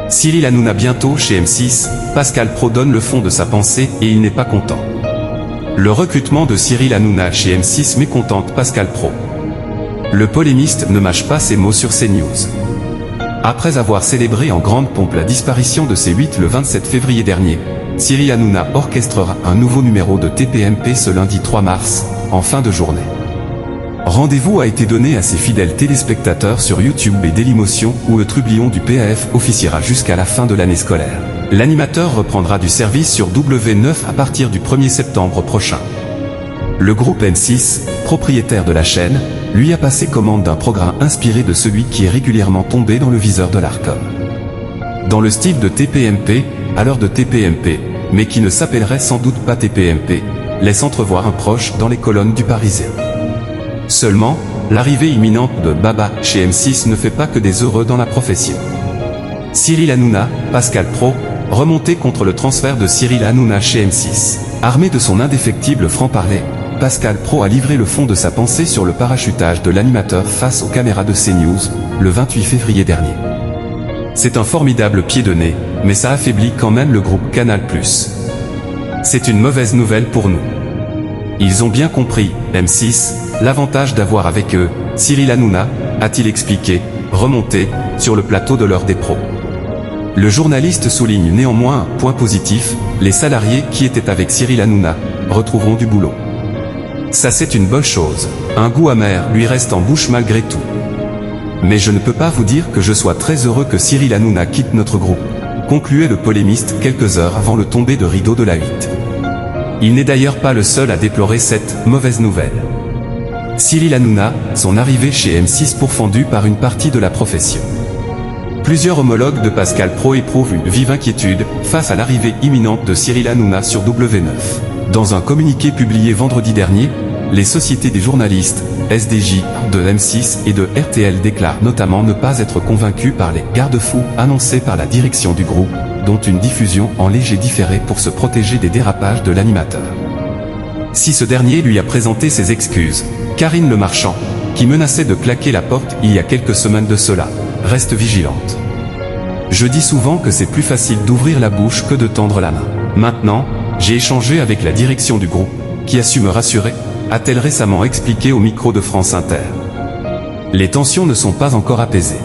Cyril Hanouna bientôt chez M6, Pascal Praud donne le fond de sa pensée et il n'est pas content. Le recrutement de Cyril Hanouna chez M6 mécontente Pascal Praud. Le polémiste ne mâche pas ses mots sur CNews. Après avoir célébré en grande pompe la disparition de C8 le 27 février dernier, Cyril Hanouna orchestrera un nouveau numéro de TPMP ce lundi 3 mars, en fin de journée. Rendez-vous a été donné à ses fidèles téléspectateurs sur YouTube et Dailymotion où le trublion du PAF officiera jusqu'à la fin de l'année scolaire. L'animateur reprendra du service sur W9 à partir du 1er septembre prochain. Le groupe M6, propriétaire de la chaîne, lui a passé commande d'un programme inspiré de celui qui est régulièrement tombé dans le viseur de l'Arcom. Dans le style de TPMP, à l'heure de TPMP, mais qui ne s'appellerait sans doute pas TPMP, laisse entrevoir un proche dans les colonnes du Parisien. Seulement, l'arrivée imminente de Baba chez M6 ne fait pas que des heureux dans la profession. Cyril Hanouna, Pascal Praud, remonté contre le transfert de Cyril Hanouna chez M6. Armé de son indéfectible franc-parler, Pascal Praud a livré le fond de sa pensée sur le parachutage de l'animateur face aux caméras de CNews, le 28 février dernier. C'est un formidable pied de nez, mais ça affaiblit quand même le groupe Canal+. C'est une mauvaise nouvelle pour nous. Ils ont bien compris, M6, l'avantage d'avoir avec eux, Cyril Hanouna, a-t-il expliqué, remonté, sur le plateau de l'heure des pros. Le journaliste souligne néanmoins un point positif, les salariés qui étaient avec Cyril Hanouna, retrouveront du boulot. Ça c'est une bonne chose, un goût amer lui reste en bouche malgré tout. Mais je ne peux pas vous dire que je sois très heureux que Cyril Hanouna quitte notre groupe, concluait le polémiste quelques heures avant le tombé de rideau de la 8. Il n'est d'ailleurs pas le seul à déplorer cette mauvaise nouvelle. Cyril Hanouna, son arrivée chez M6 pourfendue par une partie de la profession. Plusieurs homologues de Pascal Praud éprouvent une vive inquiétude face à l'arrivée imminente de Cyril Hanouna sur W9. Dans un communiqué publié vendredi dernier, les sociétés des journalistes, SDJ, de M6 et de RTL déclarent notamment ne pas être convaincus par les garde-fous annoncés par la direction du groupe, dont une diffusion en léger différé pour se protéger des dérapages de l'animateur. Si ce dernier lui a présenté ses excuses, Karine Le Marchand, qui menaçait de claquer la porte il y a quelques semaines de cela, reste vigilante. Je dis souvent que c'est plus facile d'ouvrir la bouche que de tendre la main. Maintenant, j'ai échangé avec la direction du groupe, qui a su me rassurer, a-t-elle récemment expliqué au micro de France Inter. Les tensions ne sont pas encore apaisées.